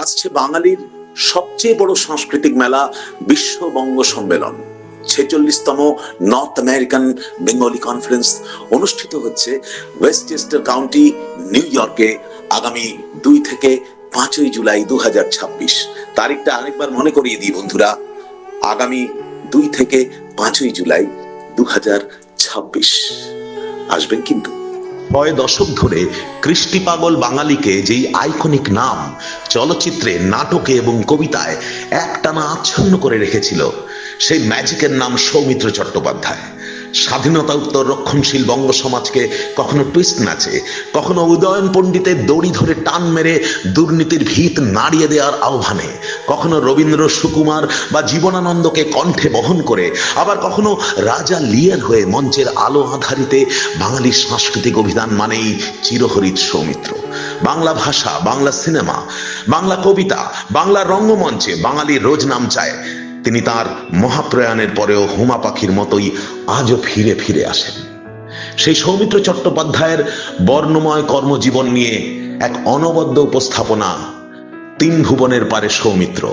আসছে বাঙালির সবচেয়ে বড় সাংস্কৃতিক মেলা বিশ্ব বঙ্গ সম্মেলন। 46তম নর্থ আমেরিকান বেঙ্গলি কনফারেন্স অনুষ্ঠিত হচ্ছে ওয়েস্টচেস্টার কাউন্টি, নিউ ইয়র্কে আগামী 2 থেকে 5ই জুলাই 2026। তারিখটা আরেকবার মনে করিয়ে দিই বন্ধুরা, আগামী 2 থেকে 5ই জুলাই 2026 আসবেন কিন্তু। 6 দশক ধরে কৃষ্টি পাগল বাঙালিকে যেই আইকনিক নাম চলচ্চিত্রে, নাটকে এবং কবিতায় একটানা আচ্ছন্ন করে রেখেছিল, সেই ম্যাজিকের নাম সৌমিত্র চট্টোপাধ্যায়। স্বাধীনতা উত্তর রক্ষণশীল বঙ্গ সমাজকে কখনো টুইস্ট ম্যাচে, কখনো উদয়ন পণ্ডিতের দড়ি ধরে টান মেরে দুর্নীতির ভিত নাড়িয়ে দেওয়ার আহ্বানে, কখনো রবীন্দ্র সুকুমার বা জীবনানন্দকে কণ্ঠে বহন করে, আবার কখনো রাজা লিয়ার হয়ে মঞ্চের আলো আধারিতে বাঙালির সাংস্কৃতিক অভিধান মানেই চিরহরিত সৌমিত্র। বাংলা ভাষা, বাংলা সিনেমা, বাংলা কবিতা, বাংলা রঙ্গমঞ্চে বাঙালির রোজ নাম চায়। তিনি তার মহাপ্রয়াণের পরেও হুমা পাখির মতোই আজও ফিরে ফিরে আসেন। সেই সৌমিত্র চট্টোপাধ্যায়ের বর্ণময় কর্মজীবন নিয়ে এক অনবদ্য উপস্থাপনা, 3 ভুবনের পারে সৌমিত্র।